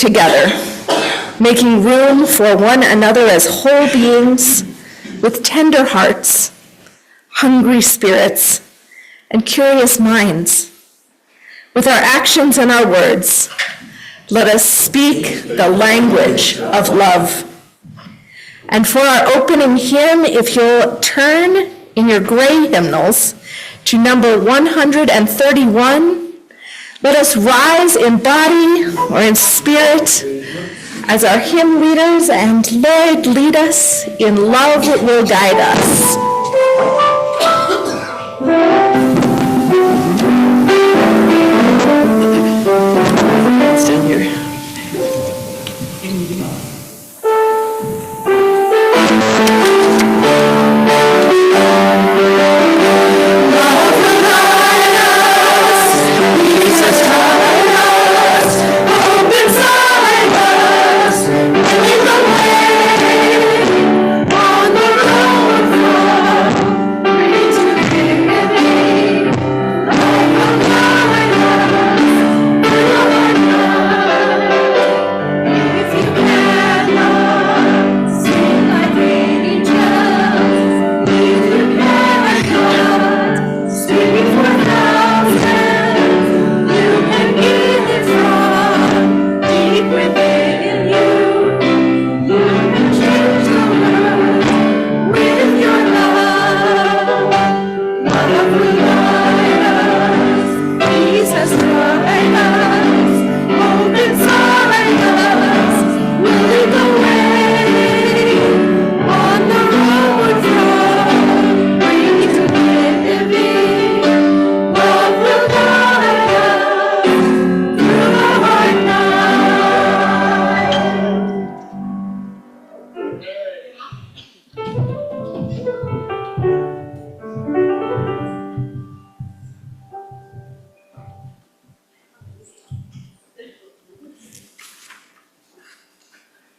together, making room for one another as whole beings with tender hearts, hungry spirits, and curious minds. With our actions and our words, let us speak the language of love. And for our opening hymn, if you'll turn in your gray hymnals to number 131, let us rise in body or in spirit as our hymn leaders, and Lord, lead us in love that will guide us. Stand here.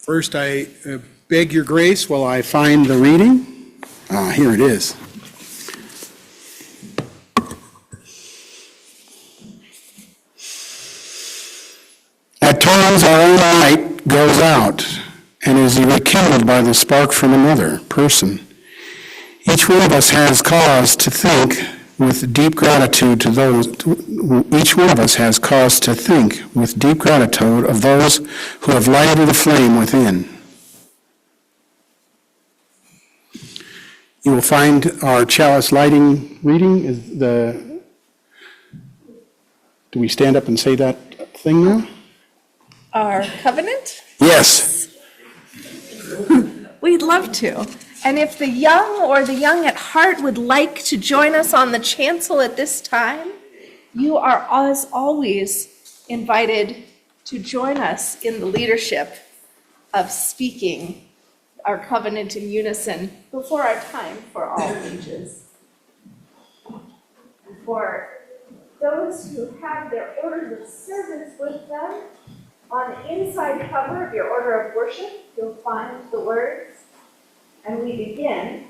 First, I beg your grace while I find the reading. Here it is. At times our own light goes out and is rekindled by the spark from another person. Each one of us has cause to think with deep gratitude to those. Each one of us has cause to think with deep gratitude of those who have lighted the flame within. You will find our chalice lighting reading is the. Do we stand up and say that thing now? Our covenant? Yes. We'd love to. And if the young or the young at heart would like to join us on the chancel at this time, you are, as always, invited to join us in the leadership of speaking our covenant in unison before our time for all ages. For those who have their orders of service with them, on the inside cover of your order of worship, you'll find the words, and we begin.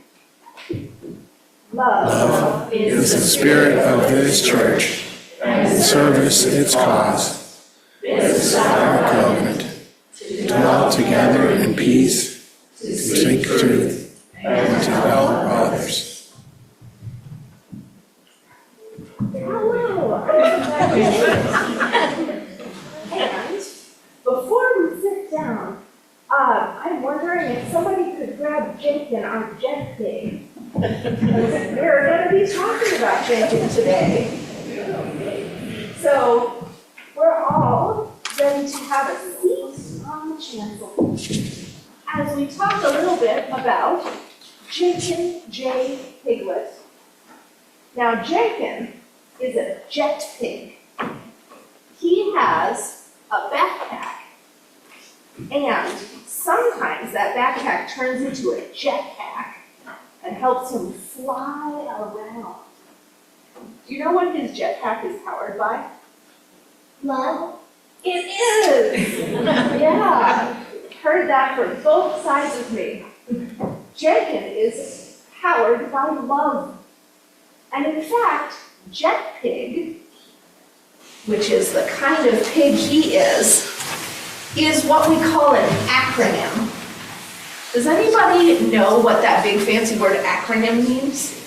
Love is the spirit of this church, and service its cause. This is our covenant, to dwell together in peace, to speak truth, and to help others. Hello. And before we sit down, I'm wondering if somebody could grab Jenkins, our Jet Pig. We're going to be talking about Jenkins today. So we're all ready to have a seat on the chancel as we talk a little bit about Jenkins J. Piglet. Now, Jenkins is a jet pig. He has a backpack, and sometimes that backpack turns into a jetpack and helps him fly around. Do you know what his jetpack is powered by? Love. It is! Yeah, heard that from both sides of me. Jenkins is powered by love. And in fact, Jet Pig, which is the kind of pig he is, is what we call an acronym. Does anybody know what that big fancy word acronym means?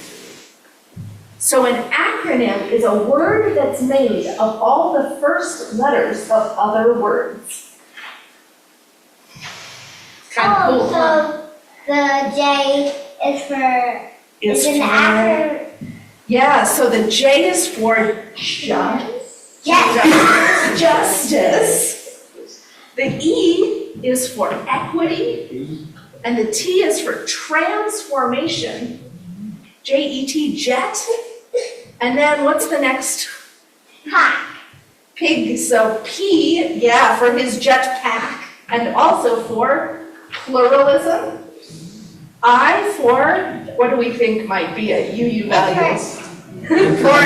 So an acronym is a word that's made of all the first letters of other words. Kind of cool, huh? So the J is for, is an acronym. Yeah, so the J is for justice. The E is for equity. And the T is for transformation. J-E-T, jet. And then what's the next? Pig. So P, yeah, for his jet pack. And also for pluralism. I for, what do we think might be a UU value? For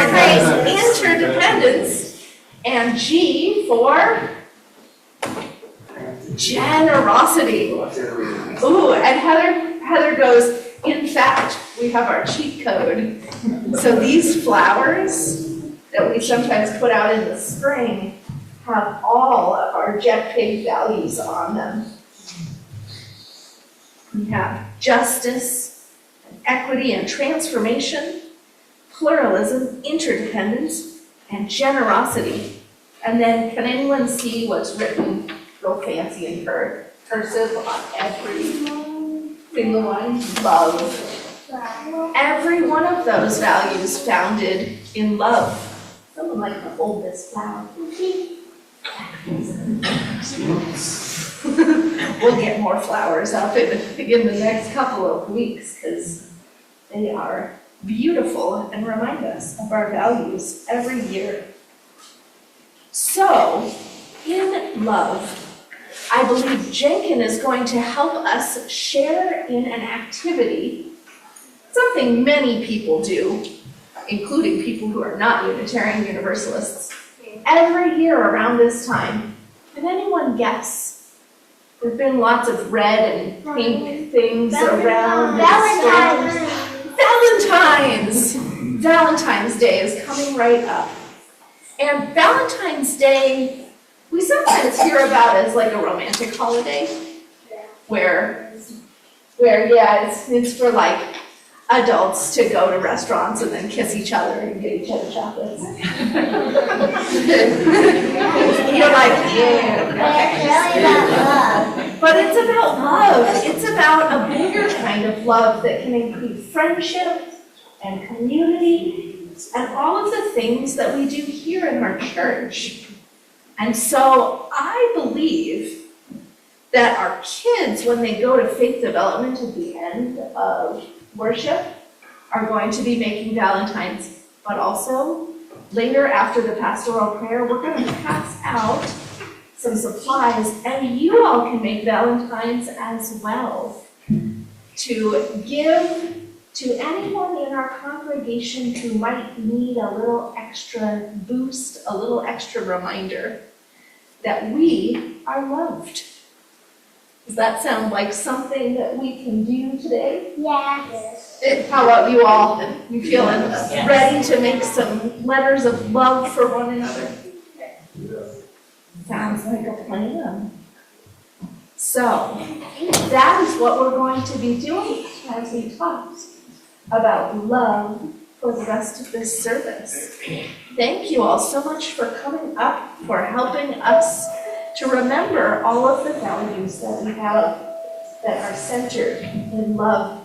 interdependence. And G for generosity. Ooh, and Heather goes, in fact, we have our cheat code. So these flowers that we sometimes put out in the spring have all of our jet pig values on them. We have justice, equity and transformation, pluralism, interdependence, and generosity. And then can anyone see what's written real fancy in cursive on every single one? Love. Every one of those values founded in love. Someone like to hold this flower. We'll get more flowers up in the next couple of weeks because they are beautiful and remind us of our values every year. So, in love, I believe Jenkin is going to help us share in an activity, something many people do, including people who are not Unitarian Universalists, every year around this time. Can anyone guess? There have been lots of red and pink things around. Valentine's Day is coming right up. And Valentine's Day, we sometimes hear about as like a romantic holiday, where yeah, it's for like adults to go to restaurants and then kiss each other and get each other chocolates. You're like, yeah. But it's about love. It's about a bigger kind of love that can include friendship and community and all of the things that we do here in our church. And so I believe that our kids, when they go to faith development at the end of worship, are going to be making Valentines, but also later after the pastoral prayer, we're going to pass out some supplies, and you all can make Valentines as well to give to anyone in our congregation who might need a little extra boost, a little extra reminder that we are loved. Does that sound like something that we can do today? Yes. How about you all? You feeling ready to make some letters of love for one another? Sounds like a plan. So, that is what we're going to be doing as we talk about love for the rest of this service. Thank you all so much for coming up, for helping us to remember all of the values that we have that are centered in love.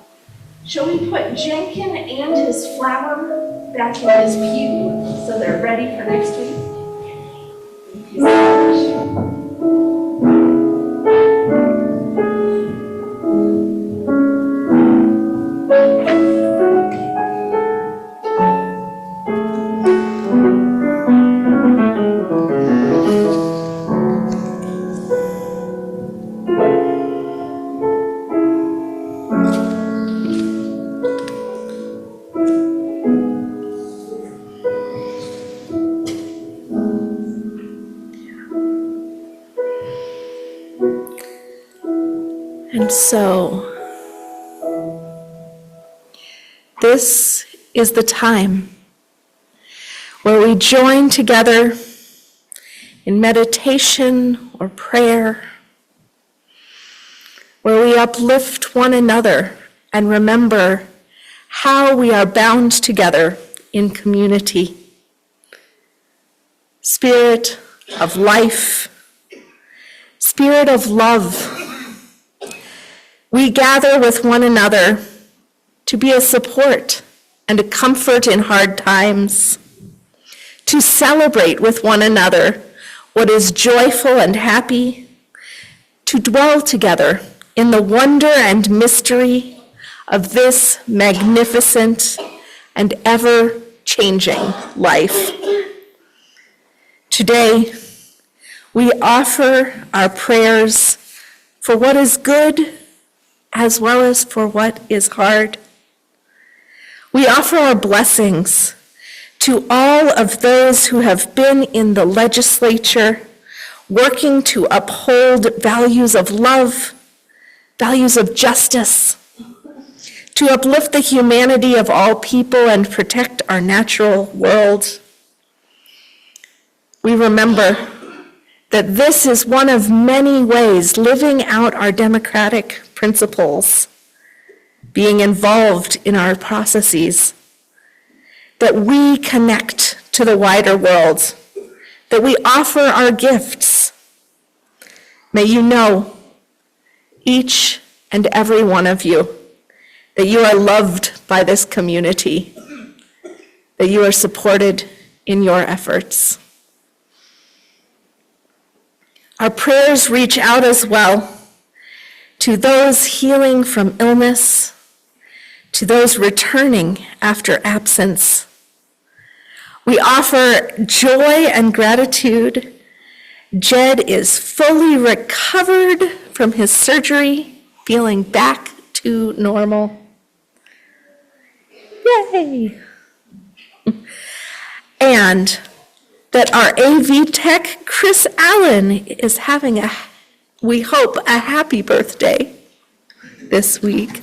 Shall we put Jenkin and his flower back in his pew so they're ready for next week? Thank you so much. And so, this is the time where we join together in meditation or prayer, where we uplift one another and remember how we are bound together in community. Spirit of life, Spirit of love, we gather with one another to be a support and a comfort in hard times, to celebrate with one another what is joyful and happy, to dwell together in the wonder and mystery of this magnificent and ever-changing life. Today, we offer our prayers for what is good as well as for what is hard. We offer our blessings to all of those who have been in the legislature working to uphold values of love, values of justice, to uplift the humanity of all people and protect our natural world. We remember that this is one of many ways living out our democratic principles, being involved in our processes, that we connect to the wider world, that we offer our gifts. May you know, each and every one of you, that you are loved by this community, that you are supported in your efforts. Our prayers reach out as well to those healing from illness, to those returning after absence. We offer joy and gratitude. Jed is fully recovered from his surgery, feeling back to normal. Yay! And that our AV tech, Chris Allen, is having we hope, a happy birthday this week.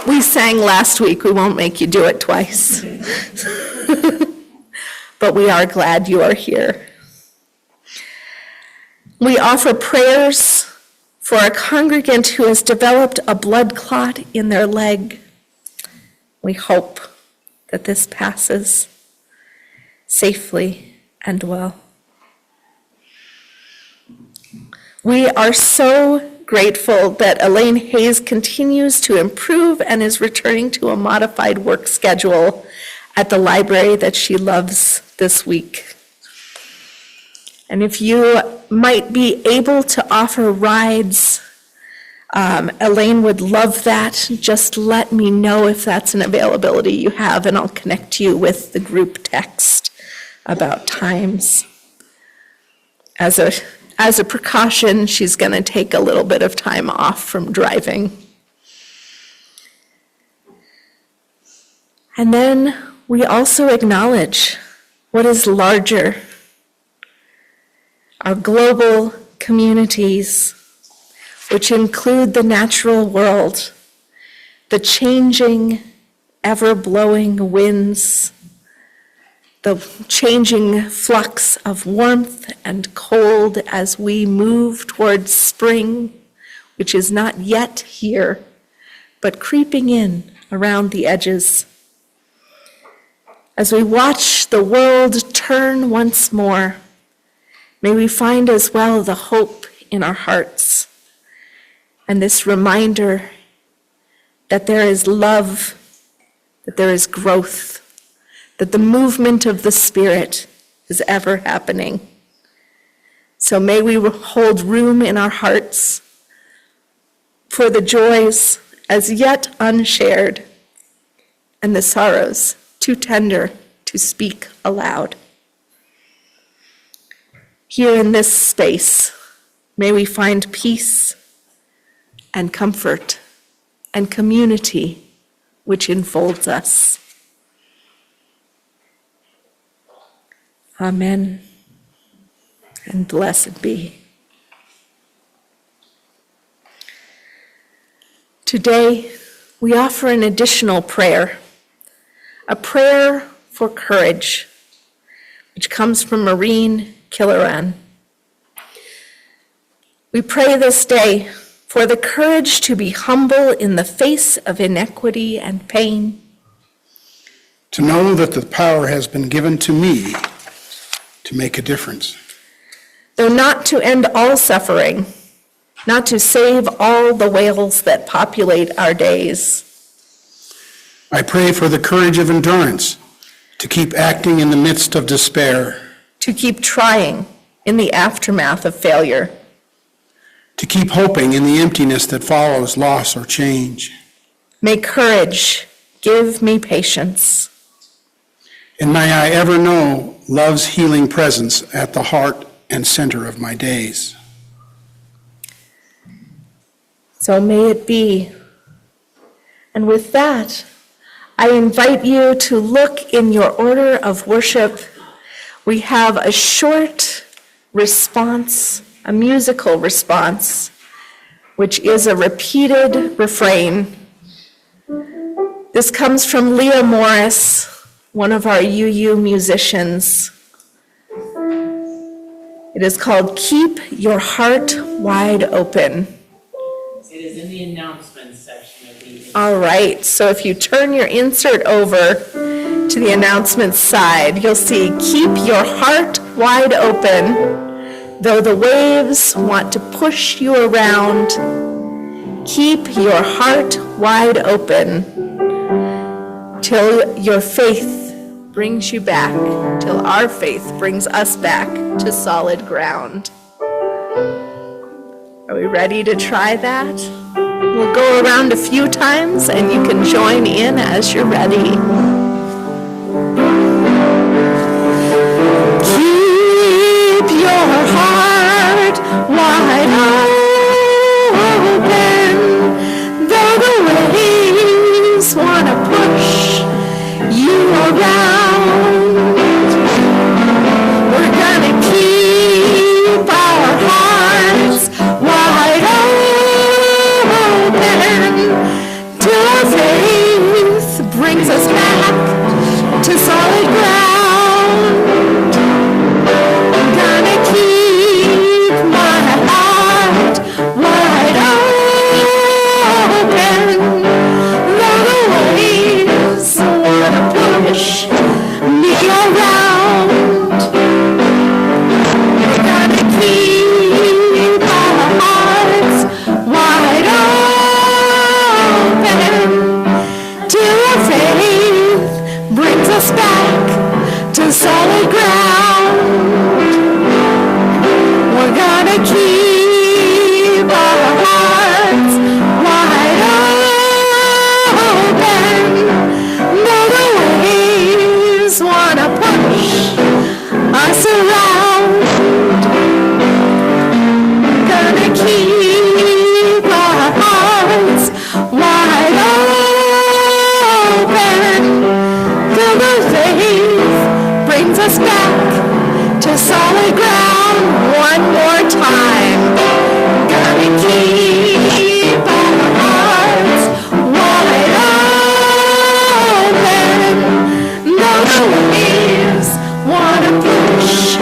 We sang last week, we won't make you do it twice. But we are glad you are here. We offer prayers for a congregant who has developed a blood clot in their leg. We hope that this passes safely and well. We are so grateful that Elaine Hayes continues to improve and is returning to a modified work schedule at the library that she loves this week. And if you might be able to offer rides, Elaine would love that. Just let me know if that's an availability you have, and I'll connect you with the group text about times. As a precaution, she's going to take a little bit of time off from driving. And then we also acknowledge what is larger, our global communities, which include the natural world, the changing, ever-blowing winds, the changing flux of warmth and cold as we move towards spring, which is not yet here, but creeping in around the edges. As we watch the world turn once more, may we find as well the hope in our hearts and this reminder that there is love, that there is growth, that the movement of the Spirit is ever happening. So may we hold room in our hearts for the joys as yet unshared and the sorrows too tender to speak aloud. Here in this space, may we find peace and comfort and community which enfolds us. Amen, and blessed be. Today, we offer an additional prayer, a prayer for courage, which comes from Maureen Killoran. We pray this day for the courage to be humble in the face of inequity and pain, To know that the power has been given to me to make a difference. though not to end all suffering, not to save all the whales that populate our days. I pray for the courage of endurance to keep acting in the midst of despair, To keep trying in the aftermath of failure, to keep hoping in the emptiness that follows loss or change. may courage give me patience. And may I ever know love's healing presence at the heart and center of my days. So may it be. And with that, I invite you to look in your order of worship. We have a short response, a musical response, which is a repeated refrain. This comes from Leah Morris, one of our UU musicians. It is called Keep Your Heart Wide Open. It is in the announcements section of the. All right, so if you turn your insert over to the announcements side, you'll see keep your heart wide open, though the waves want to push you around. Keep your heart wide open till your faith brings you back, till our faith brings us back to solid ground. Are we ready to try that? We'll go around a few times and you can join in as you're ready. Keep your heart wide open, though the waves want to push you around. We're gonna keep our hearts wide open till our faith brings us back to solid ground. I'm gonna keep my heart wide open, though the waves wanna push me around. We're gonna keep our hearts wide open till our faith brings us back to solid ground. We're gonna keep our hearts wide open, though the waves wanna push us around. Gonna keep our hearts wide open till the faith brings us back to solid ground. One more time. Gonna keep our hearts wide open, though the waves wanna push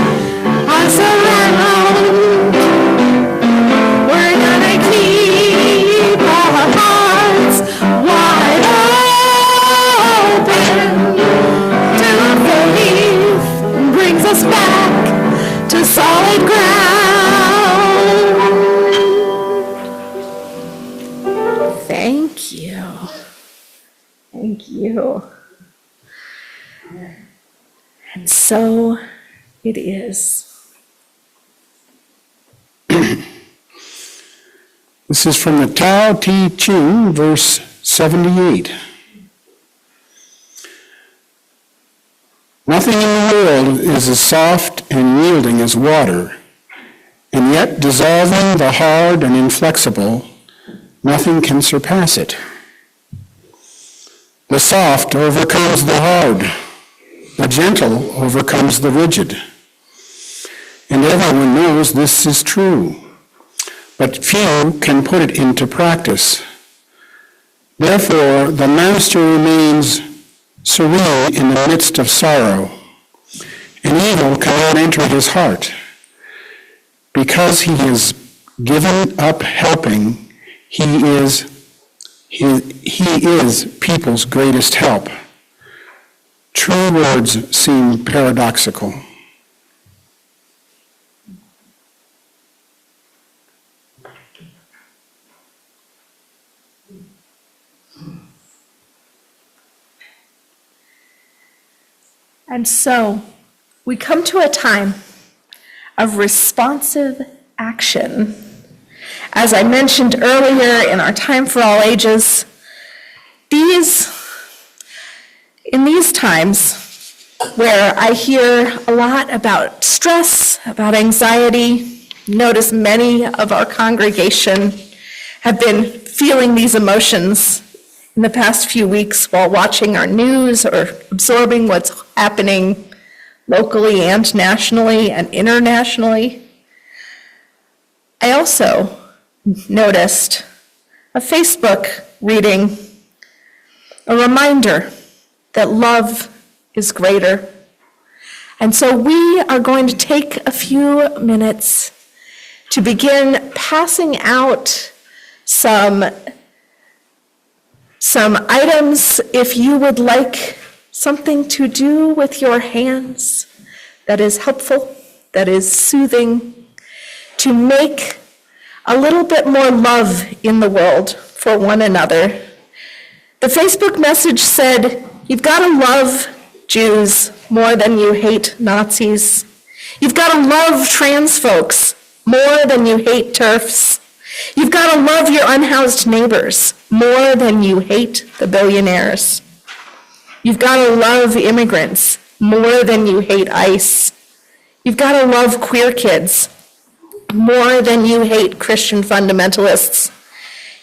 us around. We're gonna keep our hearts wide open till our faith brings us back to solid ground. Thank you. Thank you. And so it is. This is from the Tao Te Ching, verse 78. Nothing in the world is as soft and yielding as water, and yet dissolving the hard and inflexible, nothing can surpass it. The soft overcomes the hard, the gentle overcomes the rigid. And everyone knows this is true, but few can put it into practice. Therefore, the master remains serene in the midst of sorrow, and evil cannot enter his heart. Because he has given up helping, he is people's greatest help. True words seem paradoxical. And so, we come to a time of responsive action. As I mentioned earlier in our Time for All Ages, in these times where I hear a lot about stress, about anxiety, notice many of our congregation have been feeling these emotions in the past few weeks while watching our news or absorbing what's happening locally and nationally and internationally. I also noticed a Facebook reading, a reminder that love is greater. And so we are going to take a few minutes to begin passing out some items if you would like something to do with your hands that is helpful, that is soothing, to make a little bit more love in the world for one another. The Facebook message said, "You've got to love Jews more than you hate Nazis. You've got to love trans folks more than you hate TERFs. You've got to love your unhoused neighbors more than you hate the billionaires. You've got to love immigrants more than you hate ICE. You've got to love queer kids more than you hate Christian fundamentalists.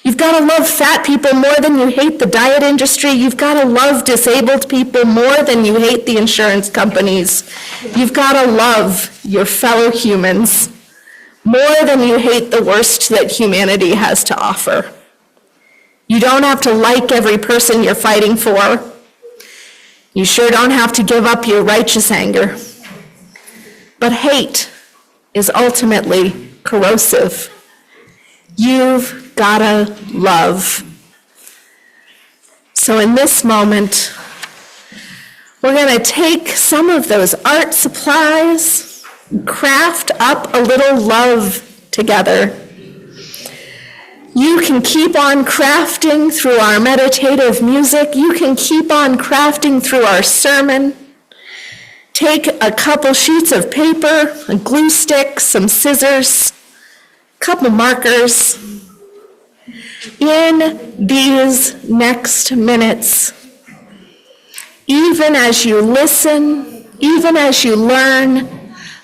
You've got to love fat people more than you hate the diet industry. You've got to love disabled people more than you hate the insurance companies. You've got to love your fellow humans more than you hate the worst that humanity has to offer. You don't have to like every person you're fighting for. You sure don't have to give up your righteous anger. But hate is ultimately corrosive. You've gotta love. So in this moment, we're gonna take some of those art supplies, craft up a little love together. You can keep on crafting through our meditative music. You can keep on crafting through our sermon. Take a couple sheets of paper, a glue stick, some scissors, a couple markers. In these next minutes, even as you listen, even as you learn,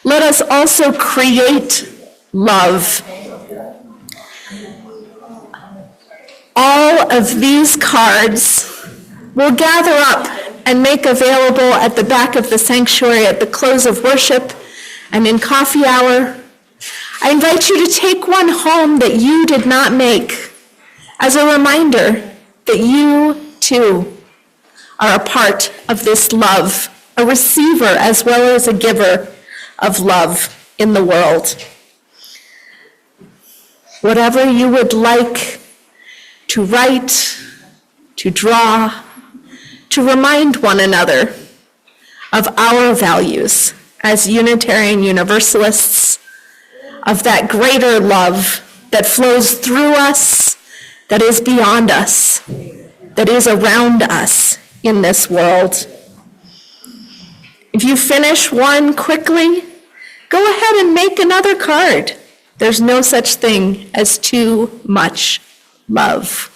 let us also create love. All of these cards we'll gather up and make available at the back of the sanctuary at the close of worship and in coffee hour. I invite you to take one home that you did not make as a reminder that you too are a part of this love, a receiver as well as a giver of love in the world. Whatever you would like to write, to draw, to remind one another of our values as Unitarian Universalists, of that greater love that flows through us, that is beyond us, that is around us in this world. If you finish one quickly, go ahead and make another card. There's no such thing as too much love.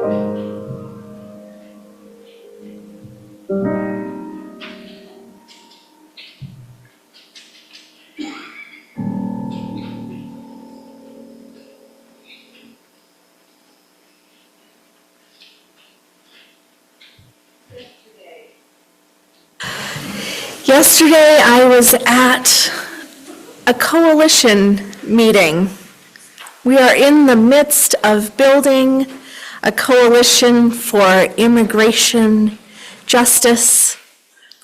Yesterday, I was at a coalition meeting. We are in the midst of building a coalition for immigration justice,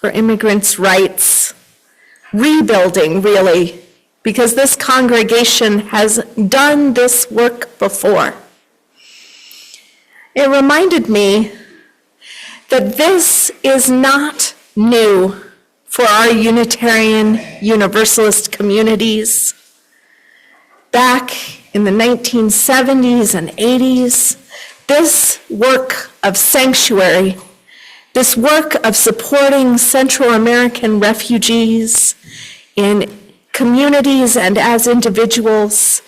for immigrants' rights, rebuilding, really, because this congregation has done this work before. It reminded me that this is not new for our Unitarian Universalist communities. Back in the 1970s and 80s, this work of sanctuary, this work of supporting Central American refugees in communities and as individuals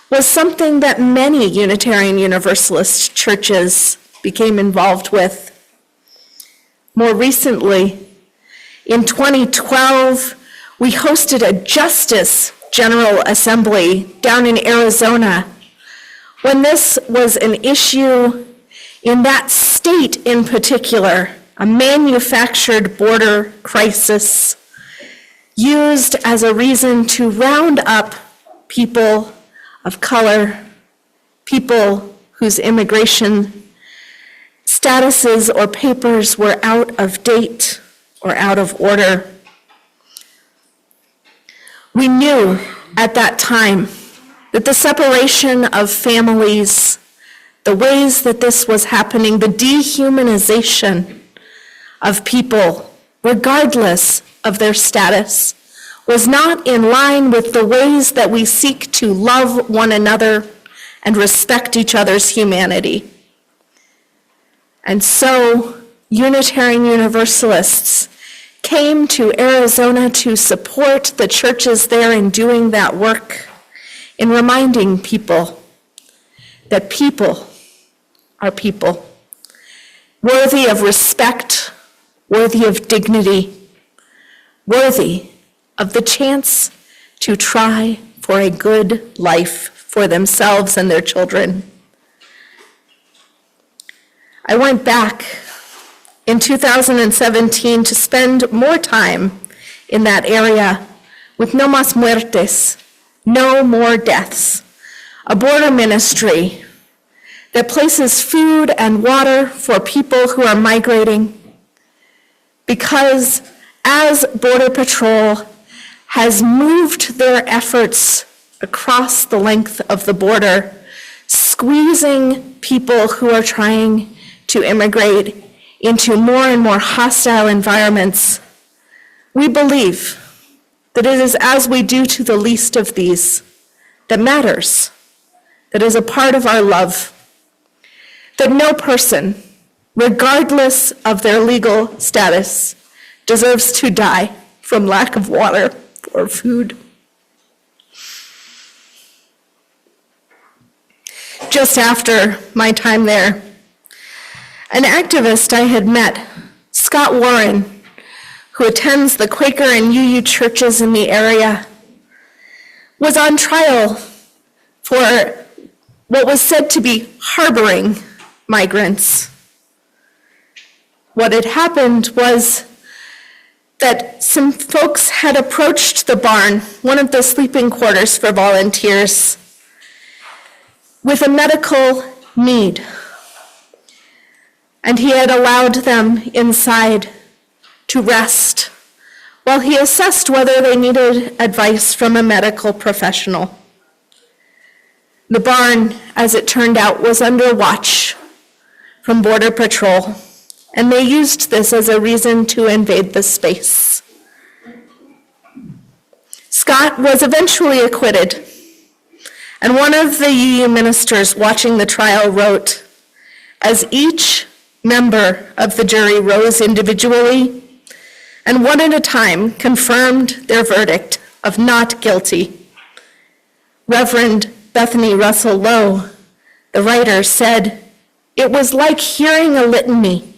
was something that many Unitarian Universalist churches became involved with. More recently, in 2012, we hosted a Justice General Assembly down in Arizona when this was an issue in that state in particular, a manufactured border crisis used as a reason to round up people of color, people whose immigration statuses or papers were out of date or out of order. We knew at that time that the separation of families, the ways that this was happening, the dehumanization of people, regardless of their status, was not in line with the ways that we seek to love one another and respect each other's humanity. And so, Unitarian Universalists came to Arizona to support the churches there in doing that work, in reminding people that people are people, worthy of respect, worthy of dignity, worthy of the chance to try for a good life for themselves and their children. I went back in 2017 to spend more time in that area with No Más Muertes, No More Deaths, a border ministry that places food and water for people who are migrating, because as Border Patrol has moved their efforts across the length of the border, squeezing people who are trying to immigrate into more and more hostile environments, we believe that it is as we do to the least of these that matters, that is a part of our love, that no person, regardless of their legal status, deserves to die from lack of water or food. Just after my time there, an activist I had met, Scott Warren, who attends the Quaker and UU churches in the area, was on trial for what was said to be harboring migrants. What had happened was that some folks had approached the barn, one of the sleeping quarters for volunteers, with a medical need. And he had allowed them inside to rest while he assessed whether they needed advice from a medical professional. The barn, as it turned out, was under watch from Border Patrol, and they used this as a reason to invade the space. Scott was eventually acquitted, and one of the UU ministers watching the trial wrote, "As each member of the jury rose individually and one at a time confirmed their verdict of not guilty, Reverend Bethany Russell Lowe, the writer, said, It was like hearing a litany.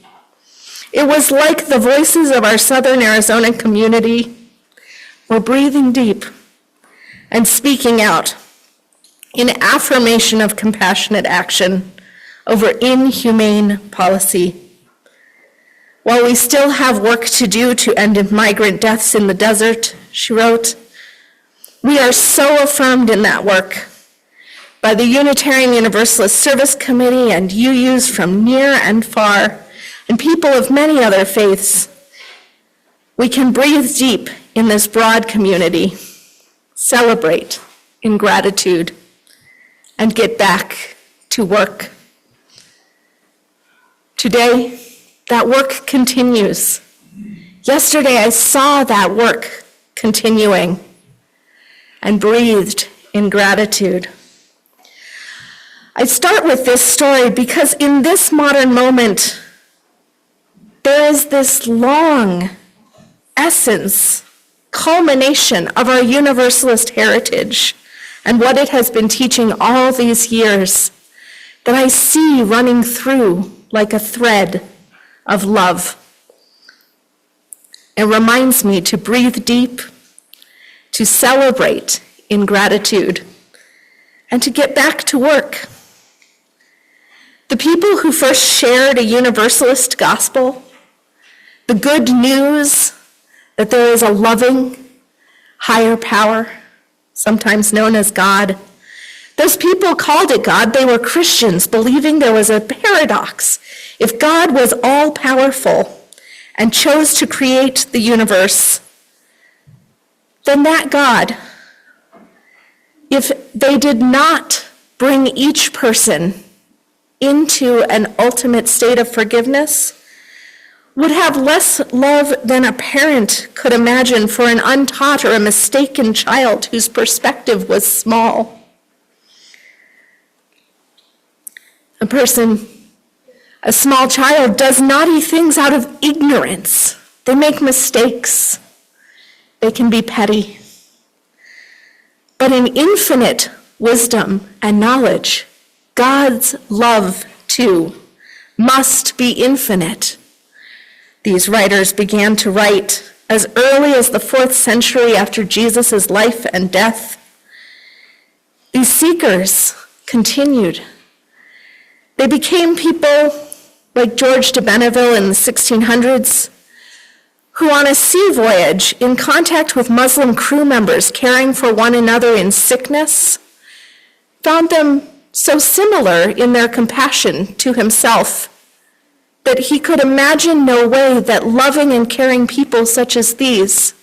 It was like the voices of our Southern Arizona community were breathing deep and speaking out in affirmation of compassionate action over inhumane policy. While we still have work to do to end migrant deaths in the desert, she wrote, we are so affirmed in that work by the Unitarian Universalist Service Committee and UUs from near and far, and people of many other faiths. We can breathe deep in this broad community, celebrate in gratitude, and get back to work. Today, that work continues. Yesterday, I saw that work continuing and breathed in gratitude. I start with this story because in this modern moment, there is this long essence, culmination of our Universalist heritage and what it has been teaching all these years that I see running through like a thread of love. It reminds me to breathe deep, to celebrate in gratitude, and to get back to work. The people who first shared a Universalist gospel, the good news that there is a loving, higher power, sometimes known as God. Those people called it God. They were Christians, believing there was a paradox. If God was all-powerful and chose to create the universe, then that God, if they did not bring each person into an ultimate state of forgiveness, would have less love than a parent could imagine for an untaught or a mistaken child whose perspective was small. A small child does naughty things out of ignorance. They make mistakes. They can be petty. But in infinite wisdom and knowledge, God's love, too, must be infinite. These writers began to write as early as the 4th century after Jesus' life and death. These seekers continued. They became people like George de Benneville in the 1600s, who on a sea voyage, in contact with Muslim crew members caring for one another in sickness, found them so similar in their compassion to himself that he could imagine no way that loving and caring people such as these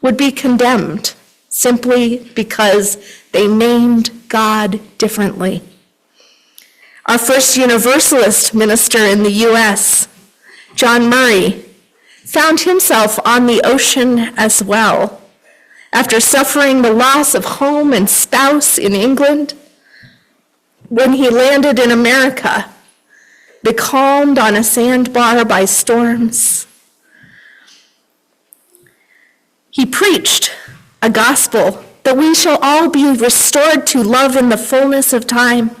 would be condemned simply because they named God differently. Our first Universalist minister in the U.S., John Murray, found himself on the ocean as well. After suffering the loss of home and spouse in England, when he landed in America, becalmed on a sandbar by storms, he preached a gospel that we shall all be restored to love in the fullness of time,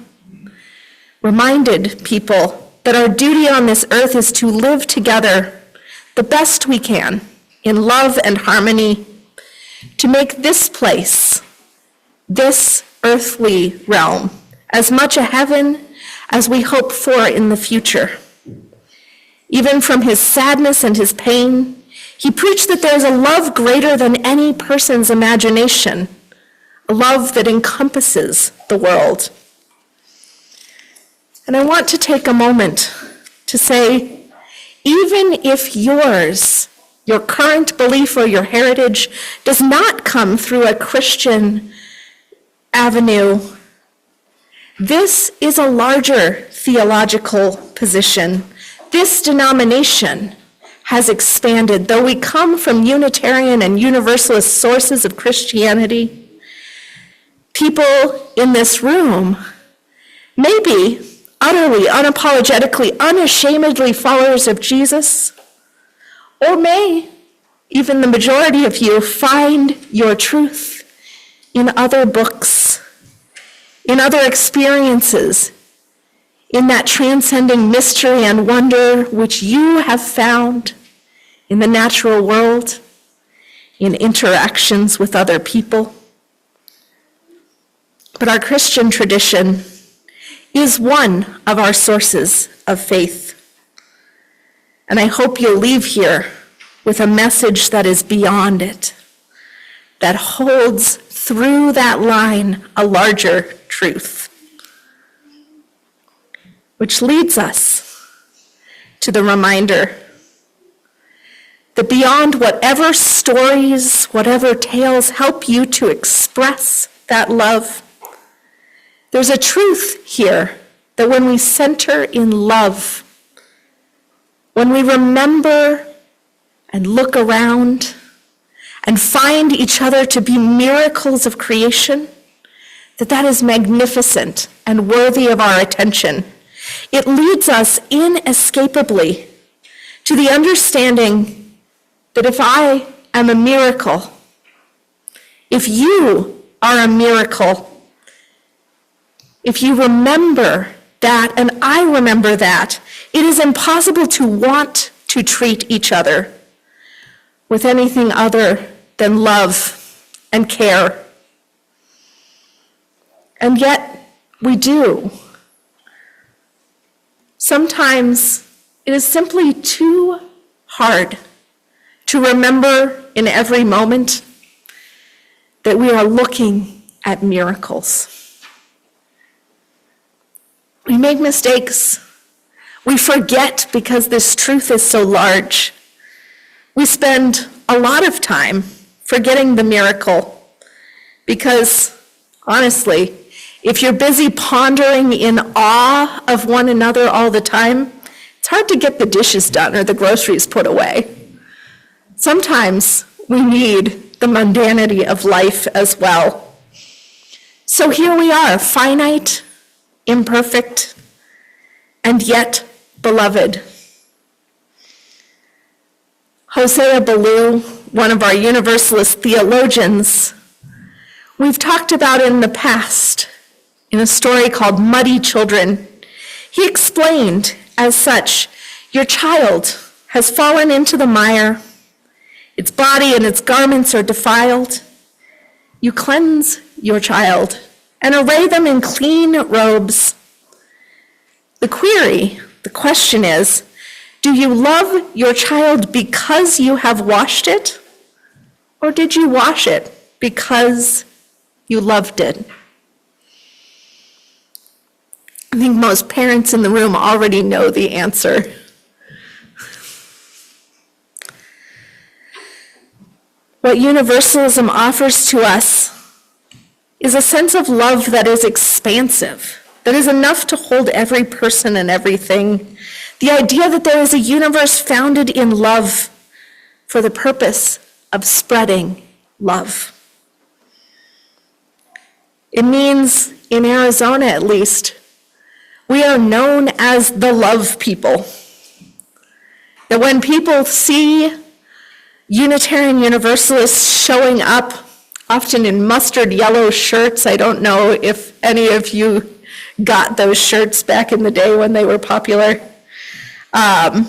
reminded people that our duty on this earth is to live together the best we can in love and harmony, to make this place, this earthly realm, as much a heaven as we hope for in the future. Even from his sadness and his pain, he preached that there is a love greater than any person's imagination, a love that encompasses the world. And I want to take a moment to say, even if your current belief or your heritage does not come through a Christian avenue, this is a larger theological position. This denomination has expanded. Though we come from Unitarian and Universalist sources of Christianity, people in this room may be utterly, unapologetically, unashamedly followers of Jesus, or may, even the majority of you, find your truth in other books, in other experiences, in that transcending mystery and wonder which you have found in the natural world, in interactions with other people. But our Christian tradition is one of our sources of faith. And I hope you'll leave here with a message that is beyond it, that holds through that line a larger truth, which leads us to the reminder that beyond whatever stories, whatever tales help you to express that love, there's a truth here that when we center in love, when we remember and look around and find each other to be miracles of creation, that is magnificent and worthy of our attention. It leads us inescapably to the understanding that if I am a miracle, if you are a miracle, if you remember that and I remember that, it is impossible to want to treat each other with anything other than love and care. And yet we do. Sometimes it is simply too hard to remember in every moment that we are looking at miracles. We make mistakes. We forget because this truth is so large. We spend a lot of time forgetting the miracle because, honestly, if you're busy pondering in awe of one another all the time, it's hard to get the dishes done or the groceries put away. Sometimes we need the mundanity of life as well. So here we are, finite, imperfect, and yet beloved. Hosea Ballou, one of our Universalist theologians, we've talked about in the past in a story called Muddy Children. He explained as such, your child has fallen into the mire. Its body and its garments are defiled. You cleanse your child and array them in clean robes. The question is, do you love your child because you have washed it? Or did you wash it because you loved it? I think most parents in the room already know the answer. What universalism offers to us is a sense of love that is expansive, that is enough to hold every person and everything. The idea that there is a universe founded in love for the purpose of spreading love. It means, in Arizona at least, we are known as the love people. That when people see Unitarian Universalists showing up, often in mustard yellow shirts, I don't know if any of you got those shirts back in the day when they were popular, that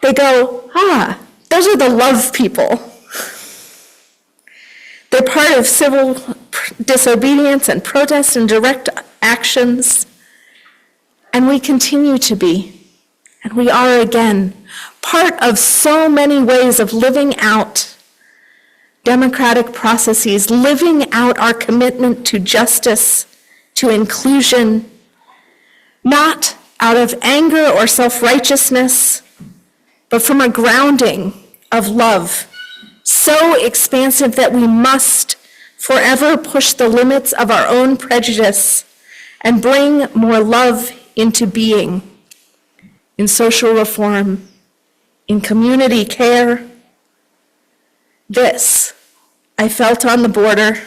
they go, those are the love people. They're part of civil disobedience and protest and direct actions, and we continue to be, and we are again, part of so many ways of living out democratic processes, living out our commitment to justice, to inclusion, not out of anger or self-righteousness, but from a grounding of love, so expansive that we must forever push the limits of our own prejudice and bring more love into being, in social reform, in community care. This I felt on the border.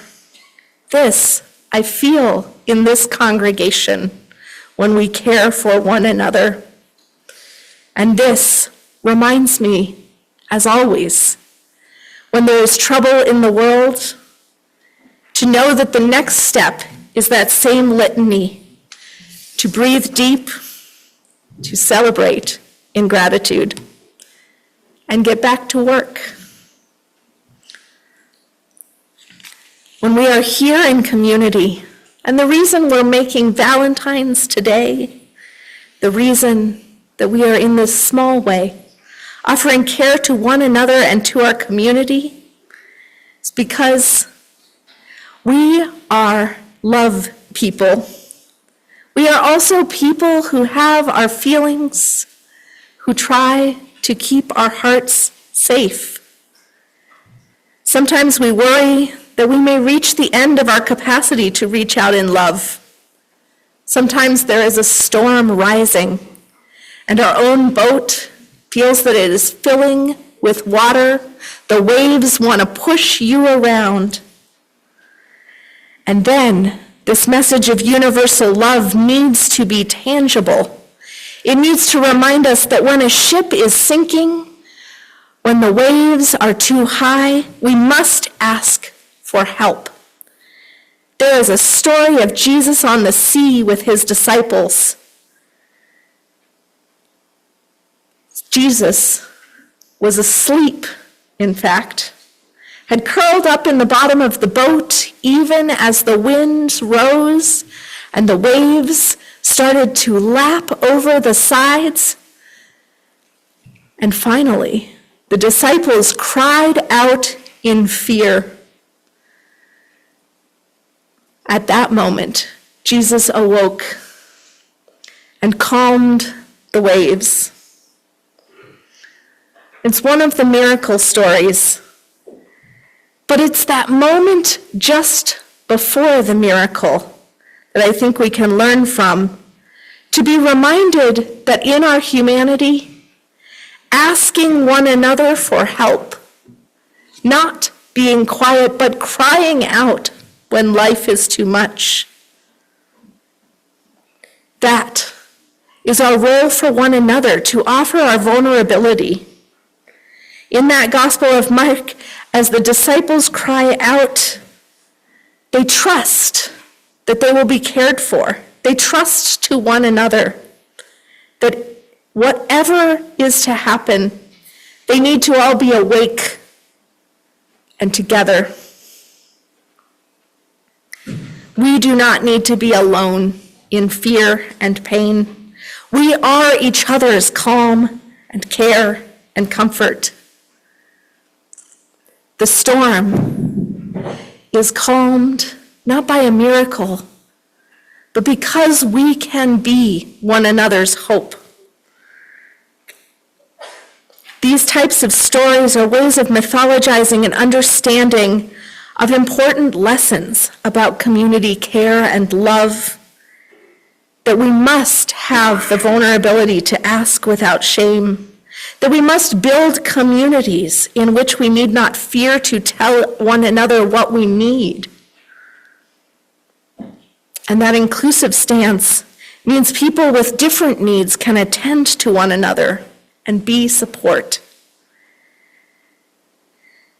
This I feel in this congregation when we care for one another. And this reminds me, as always, when there is trouble in the world, to know that the next step is that same litany: to breathe deep, to celebrate in gratitude, and get back to work. When we are here in community, and the reason we're making Valentine's today, the reason that we are in this small way, offering care to one another and to our community, is because we are love people. We are also people who have our feelings, who try to keep our hearts safe. Sometimes we worry that we may reach the end of our capacity to reach out in love. Sometimes there is a storm rising, and our own boat feels that it is filling with water. The waves want to push you around. And then this message of universal love needs to be tangible. It needs to remind us that when a ship is sinking, when the waves are too high, we must ask for help. There is a story of Jesus on the sea with his disciples. Jesus was asleep, in fact, had curled up in the bottom of the boat even as the winds rose and the waves started to lap over the sides. And finally, the disciples cried out in fear. At that moment, Jesus awoke and calmed the waves. It's one of the miracle stories, but it's that moment just before the miracle that I think we can learn from, to be reminded that in our humanity, asking one another for help, not being quiet, but crying out when life is too much. That is our role for one another, to offer our vulnerability. In that Gospel of Mark, as the disciples cry out, they trust that they will be cared for. They trust to one another that whatever is to happen, they need to all be awake and together. We do not need to be alone in fear and pain. We are each other's calm and care and comfort. The storm is calmed not by a miracle, but because we can be one another's hope. These types of stories are ways of mythologizing and understanding of important lessons about community care and love, that we must have the vulnerability to ask without shame, that we must build communities in which we need not fear to tell one another what we need. And that inclusive stance means people with different needs can attend to one another and be support.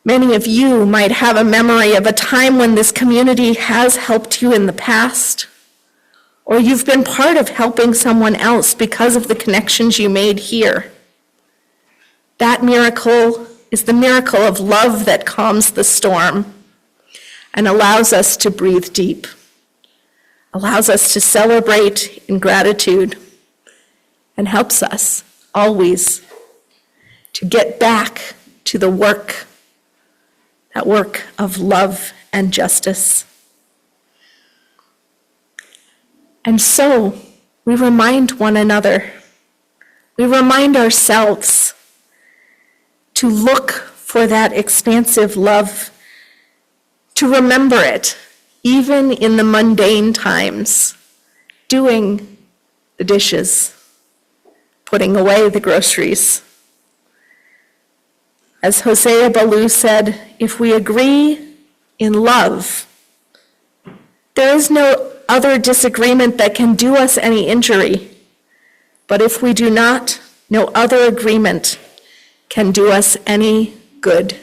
Many of you might have a memory of a time when this community has helped you in the past, or you've been part of helping someone else because of the connections you made here. That miracle is the miracle of love that calms the storm and allows us to breathe deep, allows us to celebrate in gratitude, and helps us always to get back to the work, that work of love and justice. And so we remind one another, we remind ourselves to look for that expansive love, to remember it, even in the mundane times, doing the dishes, putting away the groceries. As Hosea Ballou said, if we agree in love, there is no other disagreement that can do us any injury. But if we do not, no other agreement can do us any good.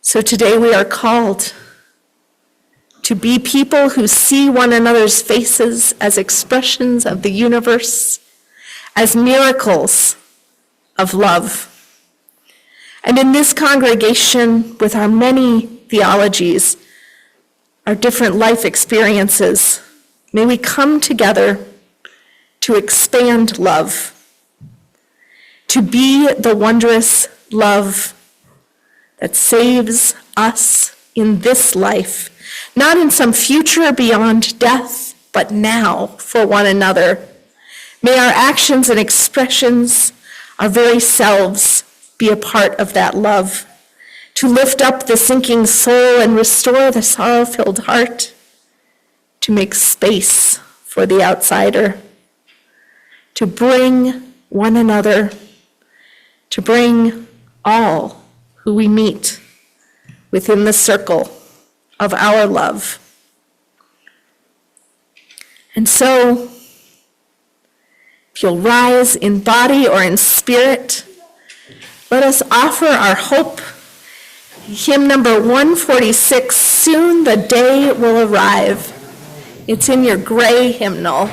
So today we are called to be people who see one another's faces as expressions of the universe, as miracles of love. And in this congregation, with our many theologies, our different life experiences, may we come together to expand love, to be the wondrous love that saves us in this life, not in some future beyond death, but now for one another. May our actions and expressions, our very selves, be a part of that love, to lift up the sinking soul and restore the sorrow-filled heart, to make space for the outsider, to bring one another, to bring all who we meet within the circle of our love. And so, if you'll rise in body or in spirit, let us offer our hope. Hymn number 146, Soon the Day Will Arrive. It's in your gray hymnal.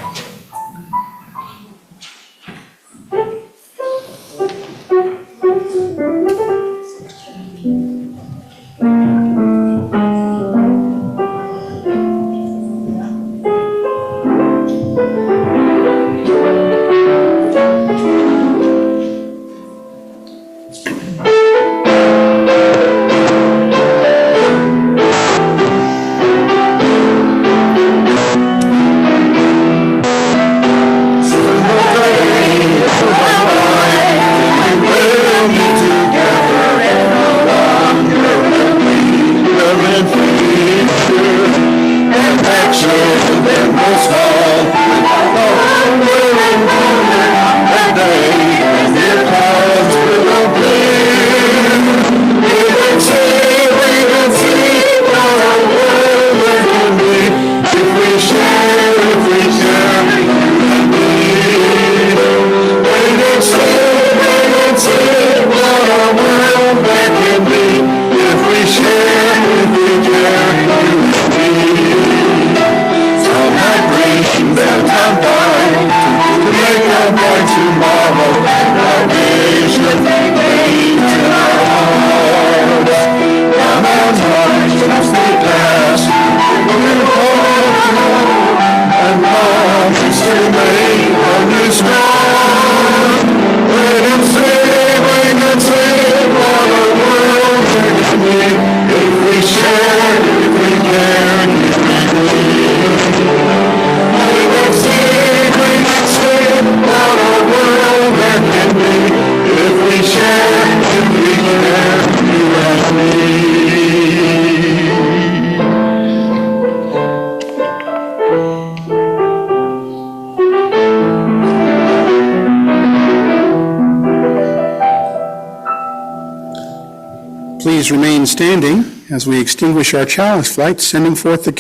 Please remain standing as we extinguish our chalice lights, sending forth the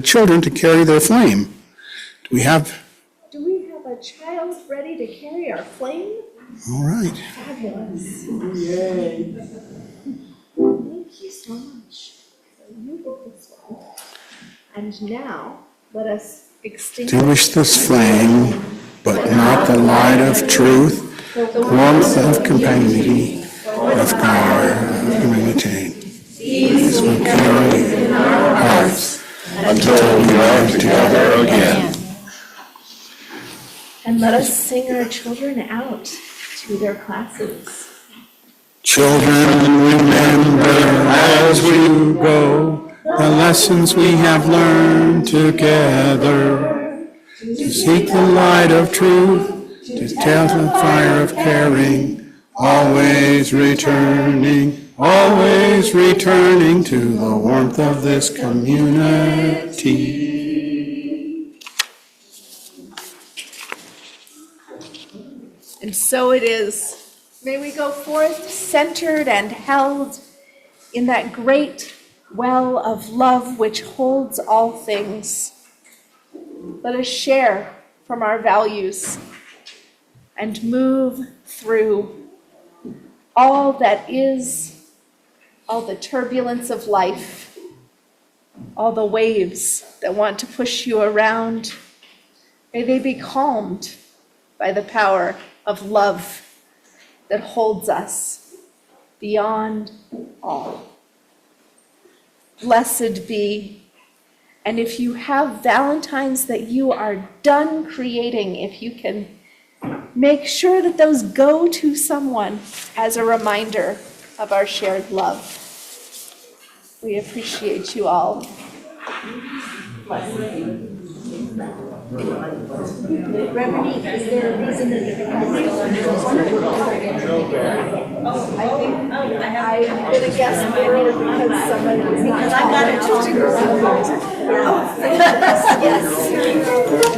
children to carry their flame. Do we have a child ready to carry our flame? All right. Fabulous. Yay. Thank you so much. So you get this one. And now, let us Extinguish this flame, but not the light of truth, the warmth of companionity, of power, of humanity. These will carry in our hearts until we are together again. And let us sing our children out to their classes. Children, remember as we go the lessons we have learned together, to seek the light of truth, to tell the fire of caring, always returning to the warmth of this community. And so it is. May we go forth centered and held in that great well of love which holds all things. Let us share from our values and move through all that is, all the turbulence of life, all the waves that want to push you around. May they be calmed by the power of love that holds us beyond all. Blessed be. And if you have Valentines that you are done creating, if you can make sure that those go to someone as a reminder of our shared love. We appreciate you all. Reverend, is there a reason that I'm gonna guess there because somebody was not. Because I've got it. Oh, yes.